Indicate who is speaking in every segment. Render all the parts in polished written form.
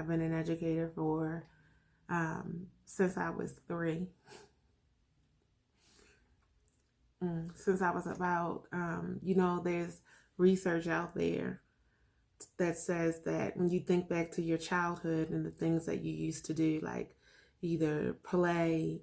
Speaker 1: I've been an educator for since I was 3. Since I was about, there's research out there that says that when you think back to your childhood and the things that you used to do, like either play,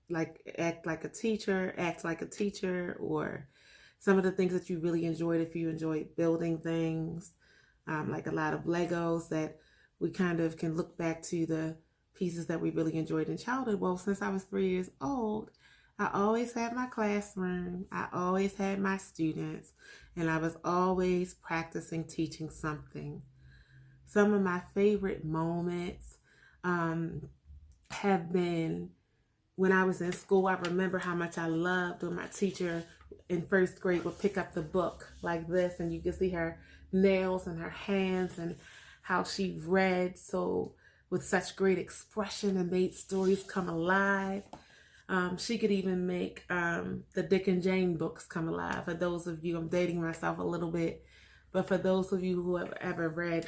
Speaker 1: like act like a teacher, or some of the things that you really enjoyed, if you enjoyed building things, like a lot of Legos, that we kind of can look back to the pieces that we really enjoyed in childhood. Well, since I was 3 years old, I always had my classroom, I always had my students, and I was always practicing teaching something. Some of my favorite moments have been when I was in school. I remember how much I loved when my teacher in first grade would pick up the book like this, and you could see her nails and her hands, and how she read so with such great expression and made stories come alive. She could even make the Dick and Jane books come alive. For those of you, I'm dating myself a little bit, but for those of you who have ever read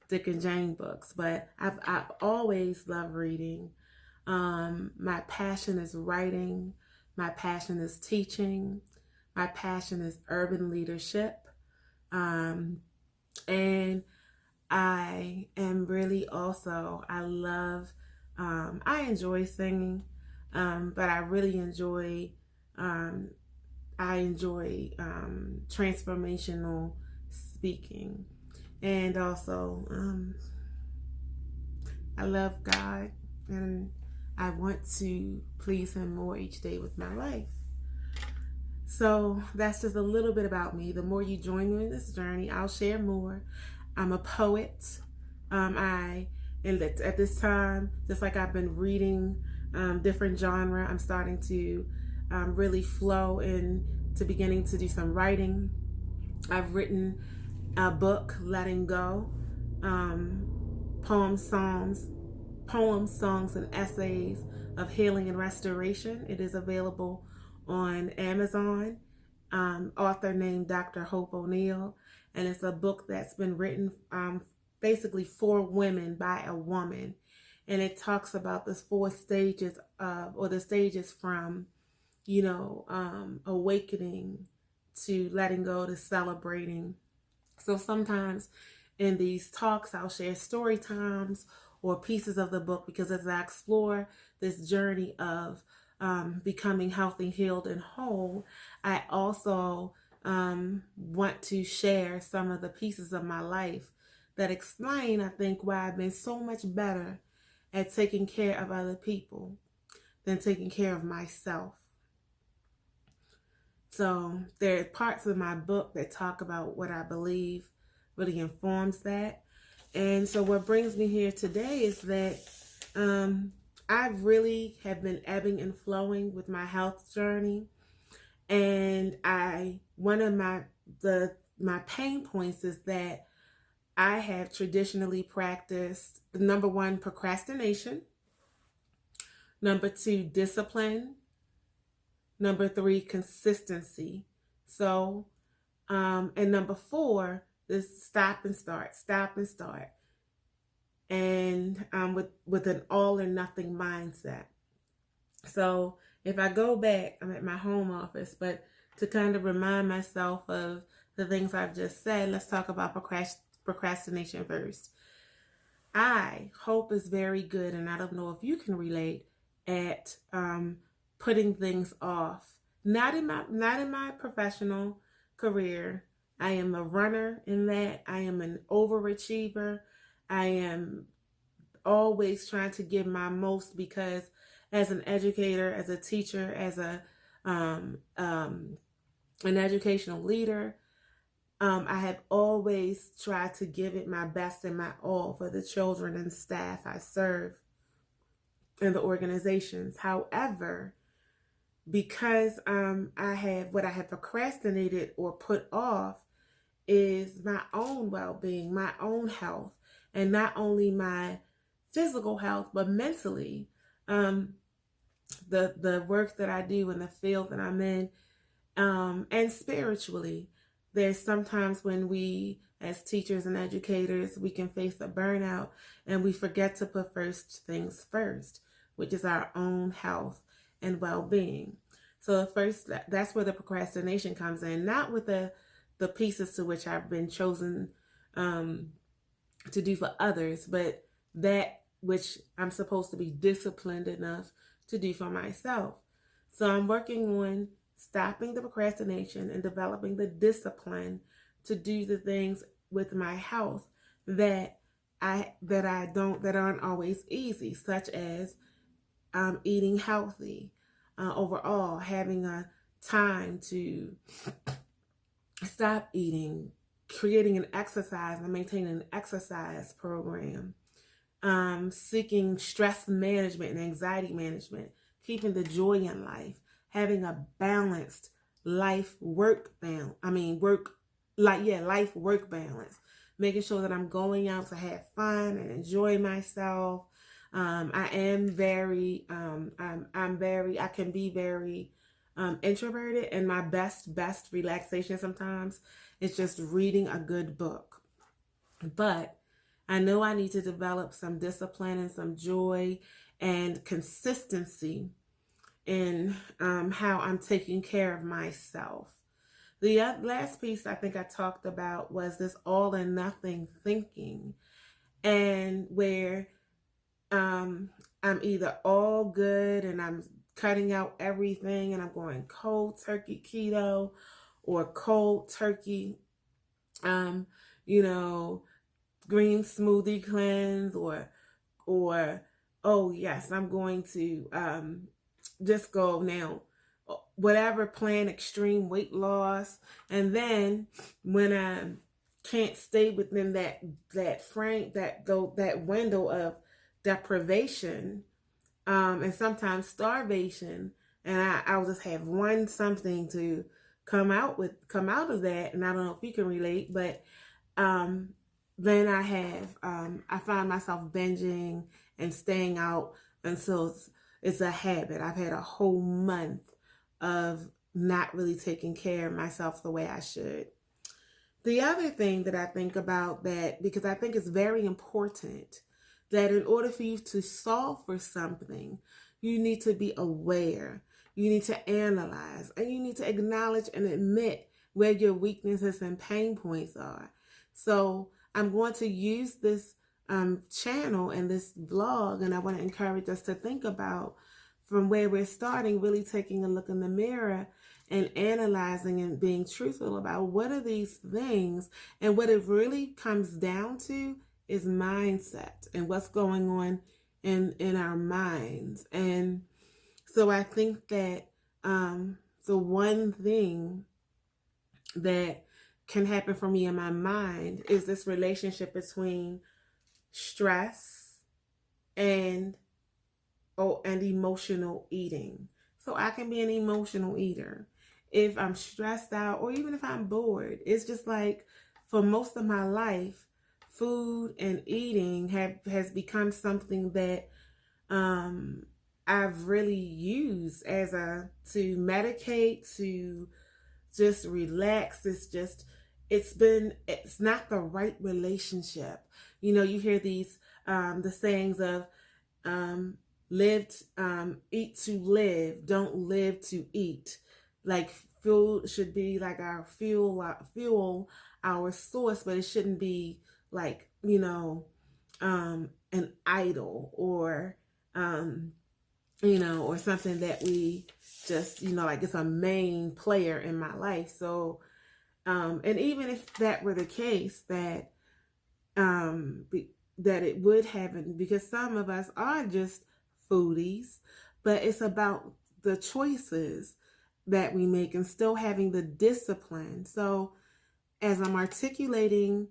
Speaker 1: Dick and Jane books, but I've always loved reading. My passion is writing. My passion is teaching. My passion is urban leadership. And I am really also, I enjoy singing, but I really enjoy, transformational speaking. And also, I love God, and I want to please Him more each day with my life. So that's just a little bit about me. The more you join me in this journey, I'll share more. I'm a poet. At this time, just like I've been reading different genre, I'm starting to really flow into beginning to do some writing. I've written a book, Letting Go, poems, songs, and essays of healing and restoration. It is available on Amazon. Author named Dr. Hope O'Neill, and it's a book that's been written basically for women by a woman, and it talks about the 4 stages the stages from awakening to letting go to celebrating. So sometimes in these talks I'll share story times or pieces of the book, because as I explore this journey of becoming healthy, healed, and whole, I also want to share some of the pieces of my life that explain, I think, why I've been so much better at taking care of other people than taking care of myself. So there are parts of my book that talk about what I believe really informs that. And so what brings me here today is that I really have been ebbing and flowing with my health journey. And one of my pain points is that I have traditionally practiced number 1, procrastination, number 2, discipline, number 3, consistency. So, and number 4, this stop and start, and with an all or nothing mindset. So if I go back, I'm at my home office, but to kind of remind myself of the things I've just said, let's talk about procrastination first. Hope is very good, and I don't know if you can relate, at putting things off. Not in my professional career. I am a runner in that. I am an overachiever. I am always trying to give my most, because as an educator, as a teacher, as an educational leader, I have always tried to give it my best and my all for the children and staff I serve in the organizations. However, because I have procrastinated or put off is my own well-being, my own health, and not only my physical health, but mentally. The work that I do in the field that I'm in, and spiritually, there's sometimes when we, as teachers and educators, we can face a burnout and we forget to put first things first, which is our own health and well-being. So first, that's where the procrastination comes in, not with the pieces to which I've been chosen to do for others, but that which I'm supposed to be disciplined enough to do for myself. So I'm working on stopping the procrastination and developing the discipline to do the things with my health that aren't always easy, such as eating healthy, overall having a time to stop eating, creating an exercise and maintaining an exercise program, seeking stress management and anxiety management, keeping the joy in life, having a balanced life work balance, making sure that I'm going out to have fun and enjoy myself. I can be very introverted, and my best relaxation sometimes is just reading a good book. But I know I need to develop some discipline and some joy and consistency in how I'm taking care of myself. The last piece I think I talked about was this all or nothing thinking, and where I'm either all good and I'm cutting out everything and I'm going cold turkey keto, or cold turkey, green smoothie cleanse, or oh yes, I'm going to just go now, whatever plan, extreme weight loss. And then when I can't stay within that window of deprivation, and sometimes starvation, and I'll just have something to come out of that. And I don't know if you can relate, but then I find myself binging and staying out until it's a habit. I've had a whole month of not really taking care of myself the way I should. The other thing that I think about, that because I think it's very important, that in order for you to solve for something, you need to be aware, you need to analyze, and you need to acknowledge and admit where your weaknesses and pain points are. So I'm going to use this channel and this blog, and I want to encourage us to think about, from where we're starting, really taking a look in the mirror and analyzing and being truthful about what are these things. And what it really comes down to is mindset and what's going on in our minds. And so I think that the one thing that can happen for me in my mind is this relationship between stress and emotional eating. So I can be an emotional eater if I'm stressed out, or even if I'm bored. It's just like, for most of my life, food and eating has become something that I've really used to medicate, to just relax. It's not the right relationship. You hear these the sayings of eat to live, don't live to eat. Like, food should be like our fuel, our source, but it shouldn't be like, an idol, or or something that we just, like it's a main player in my life. So and even if that were the case, that it would happen, because some of us are just foodies, but it's about the choices that we make and still having the discipline. So as I'm articulating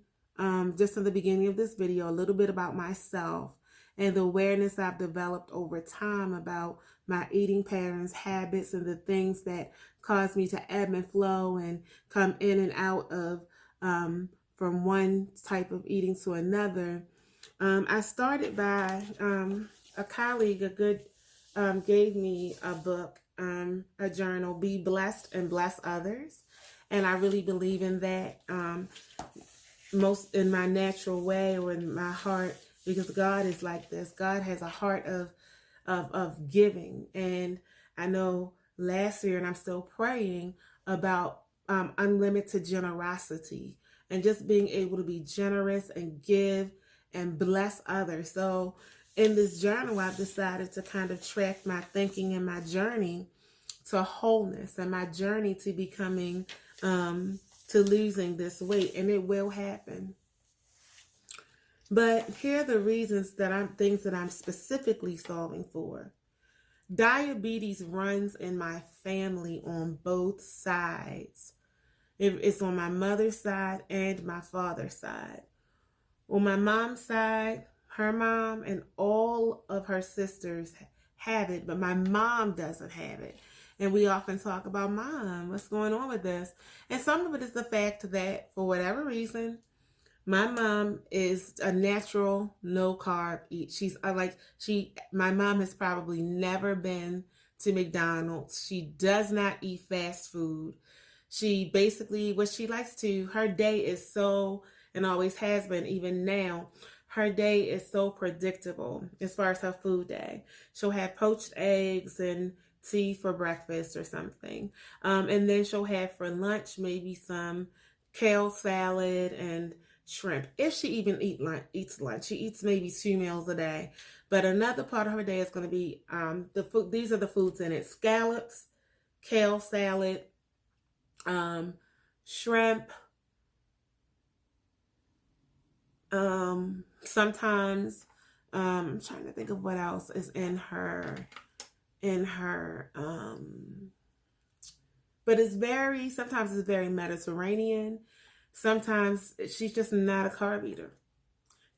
Speaker 1: just in the beginning of this video a little bit about myself and the awareness I've developed over time about my eating patterns, habits, and the things that cause me to ebb and flow and come in and out of from one type of eating to another, I started by a colleague, gave me a book, a journal, Be Blessed and Bless Others. And I really believe in that, most in my natural way or in my heart, because God is like this. God has a heart of giving. And I know last year, and I'm still praying about unlimited generosity and just being able to be generous and give and bless others. So in this journal, I've decided to kind of track my thinking and my journey to wholeness and my journey to becoming, to losing this weight, and it will happen. But here are the reasons things that I'm specifically solving for. Diabetes runs in my family on both sides. It's on my mother's side and my father's side. On my mom's side, her mom and all of her sisters have it, but my mom doesn't have it. And we often talk about, Mom, what's going on with this? And some of it is the fact that for whatever reason, my mom is a natural no carb eat. My mom has probably never been to McDonald's. She does not eat fast food. She basically, what she likes to, her day is so, and always has been, even now, her day is so predictable as far as her food day. She'll have poached eggs and tea for breakfast or something. And then she'll have for lunch maybe some kale salad and shrimp. If she even eats lunch, she eats maybe 2 meals a day. But another part of her day is going to be the food. These are the foods in it: scallops, kale salad, shrimp. Sometimes I'm trying to think of what else is in her. But sometimes it's very Mediterranean. Sometimes she's just not a carb eater.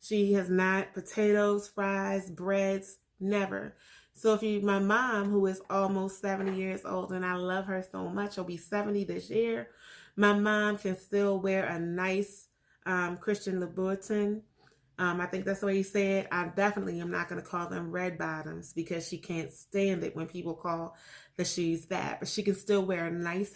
Speaker 1: She has not potatoes, fries, breads, never. So my mom, who is almost 70 years old, and I love her so much, she'll be 70 this year. My mom can still wear a nice Christian Louboutin. I think that's the way you say it. I definitely am not going to call them red bottoms because she can't stand it when people call the shoes that. But she can still wear a nice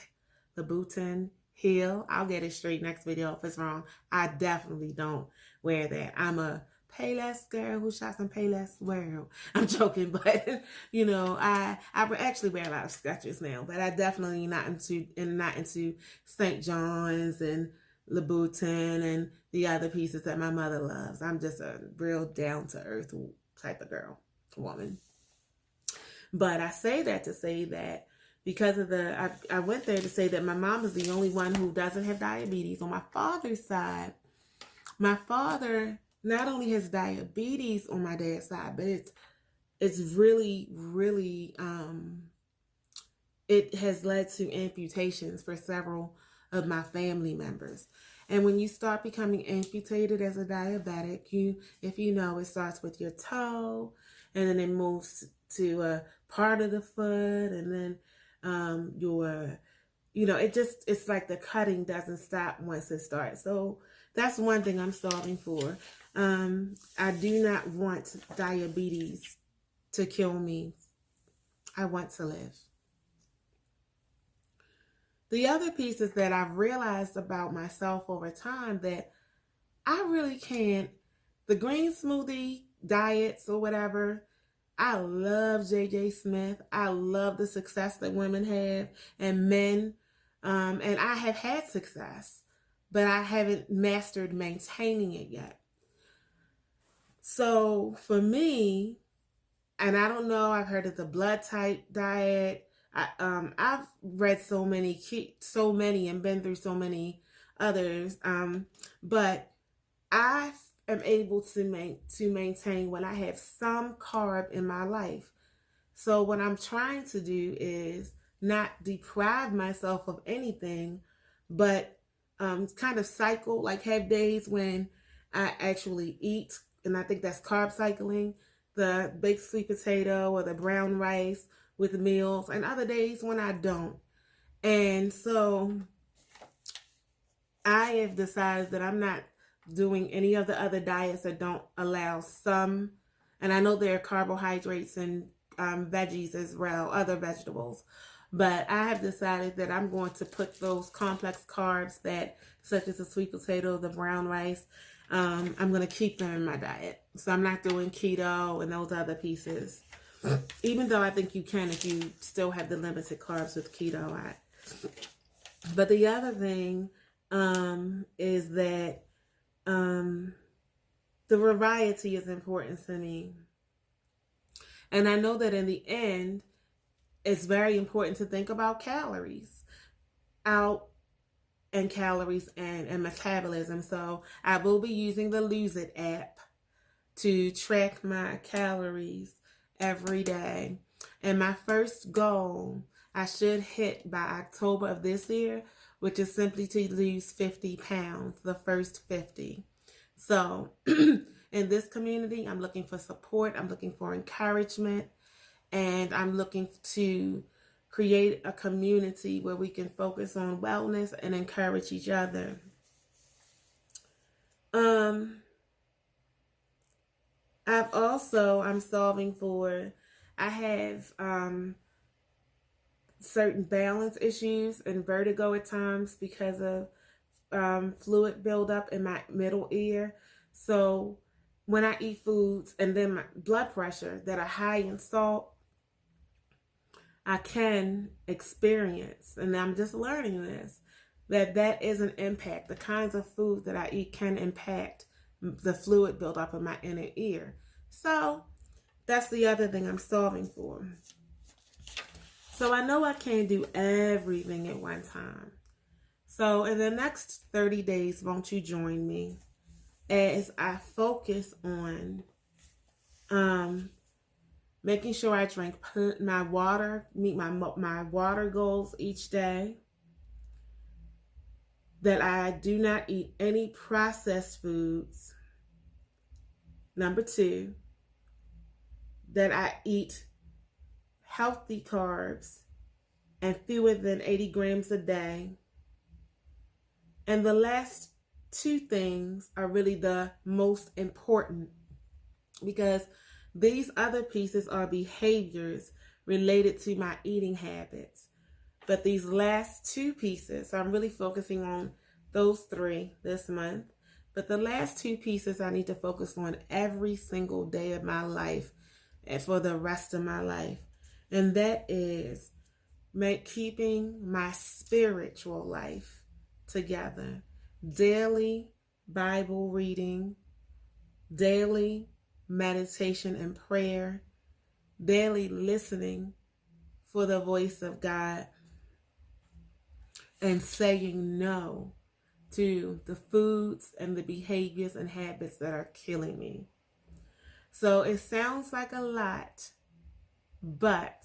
Speaker 1: Louboutin heel. I'll get it straight next video if it's wrong. I definitely don't wear that. I'm a Payless girl who shops in Payless world. I'm joking, but I actually wear a lot of Skechers now, but I definitely not into St. John's and Louboutin and the other pieces that my mother loves. I'm just a real down to earth type of woman. But I say that to say that because of I went there to say that my mom is the only one who doesn't have diabetes. On my father's side, my father not only has diabetes on my dad's side, but it's really, really, it has led to amputations for several of my family members. And when you start becoming amputated as a diabetic, if you know, it starts with your toe, and then it moves to a part of the foot, and then it's like the cutting doesn't stop once it starts. So that's one thing I'm solving for. I do not want diabetes to kill me. I want to live. The other piece is that I've realized about myself over time that I really can't, the green smoothie diets or whatever, I love JJ Smith. I love the success that women have and men. And I have had success, but I haven't mastered maintaining it yet. So for me, and I don't know, I've heard of the blood type diet. I've read so many and been through so many others. But I am able to maintain when I have some carb in my life. So what I'm trying to do is not deprive myself of anything, but kind of cycle, like have days when I actually eat, and I think that's carb cycling, the baked sweet potato or the brown rice with meals, and other days when I don't. And so I have decided that I'm not doing any of the other diets that don't allow some, and I know there are carbohydrates and veggies as well, other vegetables, But I have decided that I'm going to put those complex carbs that, such as the sweet potato, the brown rice, I'm going to keep them in my diet. So I'm not doing keto and those other pieces. Even though I think you can if you still have the limited carbs with keto. But the other thing is that the variety is important to me. And I know that in the end, it's very important to think about calories out and calories and metabolism. So I will be using the Lose It app to track my calories every day. And my first goal I should hit by October of this year, which is simply to lose 50 pounds, the first 50. So in this community, I'm looking for support. I'm looking for encouragement. And I'm looking to create a community where we can focus on wellness and encourage each other. I'm solving for, I have certain balance issues and vertigo at times because of fluid buildup in my middle ear. So when I eat foods and then my blood pressure that are high in salt, I can experience, and I'm just learning this, that is an impact. The kinds of food that I eat can impact the fluid buildup in my inner ear. So that's the other thing I'm solving for. So I know I can't do everything at one time. So in the next 30 days, won't you join me as I focus on making sure I drink my water, meet my water goals each day, that I do not eat any processed foods. Number 2, that I eat healthy carbs and fewer than 80 grams a day. And the last 2 things are really the most important, because these other pieces are behaviors related to my eating habits. But these last 2 pieces, I'm really focusing on those 3 this month. But the last 2 pieces I need to focus on every single day of my life and for the rest of my life. And that is keeping my spiritual life together. Daily Bible reading, daily meditation and prayer, daily listening for the voice of God, and saying no to the foods and the behaviors and habits that are killing me. So it sounds like a lot, but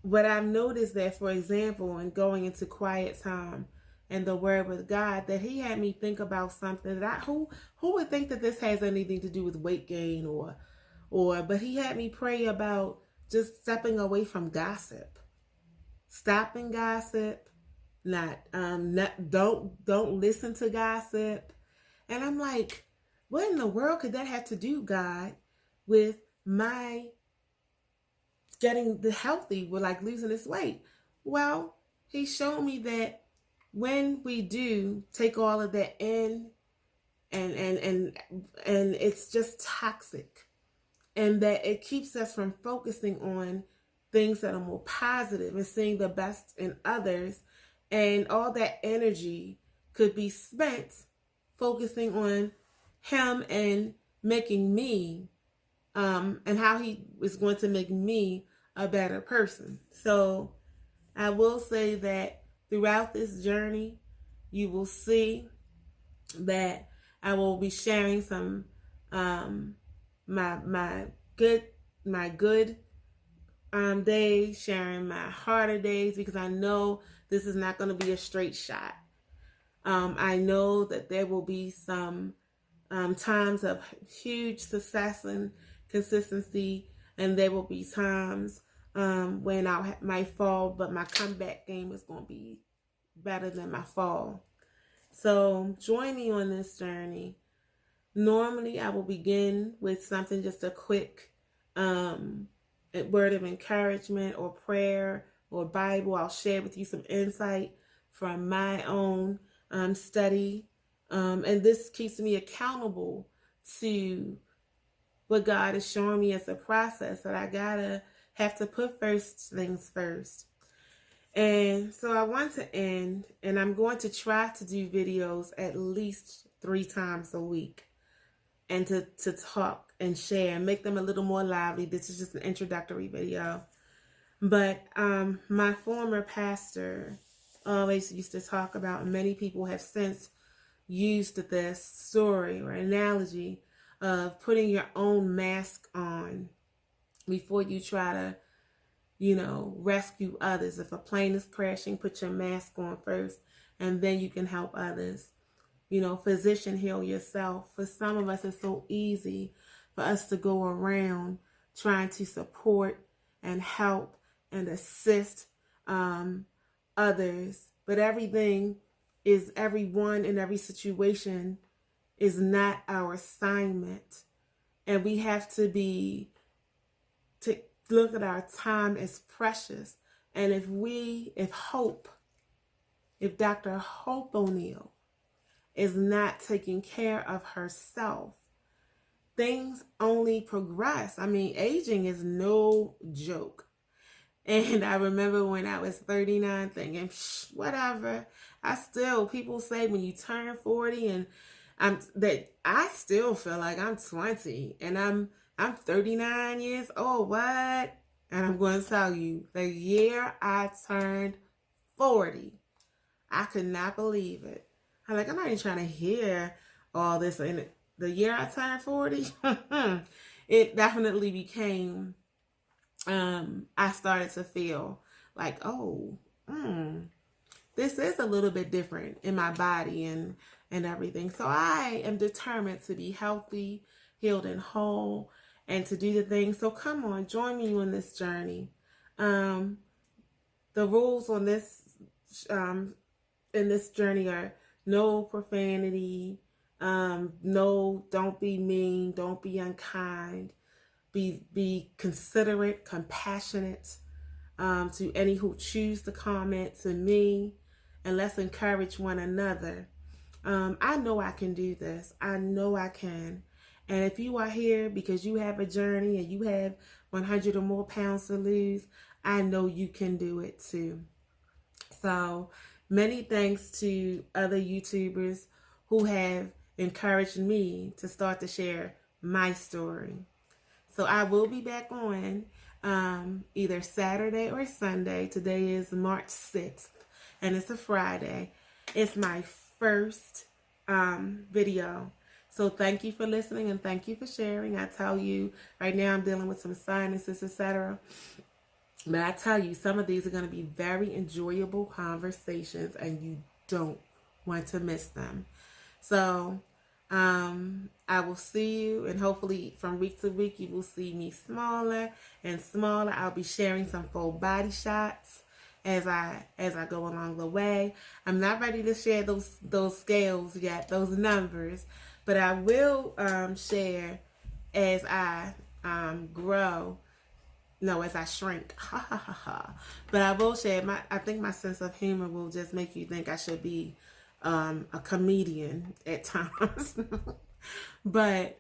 Speaker 1: what I've noticed that, for example, in going into quiet time and the Word with God, that He had me think about something that who would think that this has anything to do with weight gain but He had me pray about just stepping away from gossip, stopping gossip, don't listen to gossip. And I'm like, what in the world could that have to do, God, with my getting the healthy, with like losing this weight? Well, He showed me that when we do take all of that in, and it's just toxic, and that it keeps us from focusing on things that are more positive and seeing the best in others, and all that energy could be spent focusing on Him and making me and how He is going to make me a better person. So I will say that throughout this journey, you will see that I will be sharing some my good days, sharing my harder days, because I know this is not going to be a straight shot. I know that there will be some times of huge success and consistency, and there will be times when I might fall, but my comeback game is going to be better than my fall. So join me on this journey. Normally, I will begin with something just a quick word of encouragement or prayer or Bible. I'll share with you some insight from my own study. And this keeps me accountable to what God is showing me as a process, that I gotta have to put first things first. And so I want to end, and I'm going to try to do videos at least 3 times a week, and to talk and share and make them a little more lively. This is just an introductory video. But my former pastor always used to talk about, and many people have since used this story or analogy of putting your own mask on before you try to, rescue others. If a plane is crashing, put your mask on first, and then you can help others. Physician, heal yourself. For some of us, it's so easy for us to go around trying to support and help and assist others. But everyone in every situation is not our assignment. And we have to look at our time as precious. And if Dr. Hope O'Neal is not taking care of herself, things only progress. I mean, aging is no joke. And I remember when I was 39 thinking, whatever. People say when you turn 40, and I still feel like I'm 20, and I'm 39 years old. What? And I'm going to tell you, the year I turned 40, I could not believe it. I'm not even trying to hear all this. And the year I turned 40, it definitely became, I started to feel like, this is a little bit different in my body and everything. So I am determined to be healthy, healed, and whole, and to do the things. So come on, join me on this journey. The rules on this in this journey are no profanity, don't be mean, don't be unkind, be considerate, compassionate to any who choose to comment to me, and let's encourage one another. I know I can do this. I know I can. And if you are here because you have a journey and you have 100 or more pounds to lose, I know you can do it too. So many thanks to other YouTubers who have encouraged me to start to share my story. So I will be back on either Saturday or Sunday. Today is March 6th, and it's a Friday. It's my first video. So thank you for listening, and thank you for sharing. I tell you, right now I'm dealing with some sinuses, etc. But I tell you, some of these are going to be very enjoyable conversations, and you don't want to miss them. So I will see you, and hopefully from week to week you will see me smaller and smaller. I'll be sharing some full body shots as I go along the way. I'm not ready to share those scales yet, those numbers, but I will share as I grow. No, as I shrink. Ha ha ha ha. But I will share I think my sense of humor will just make you think I should be a comedian at times. But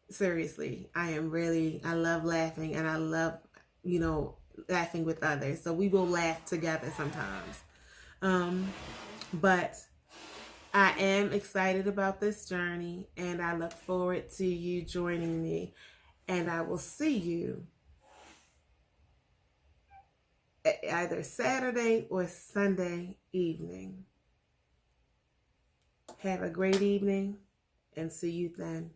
Speaker 1: seriously, I love laughing, and I love, laughing with others. So we will laugh together sometimes. But I am excited about this journey, and I look forward to you joining me. And I will see you either Saturday or Sunday evening. Have a great evening, and see you then.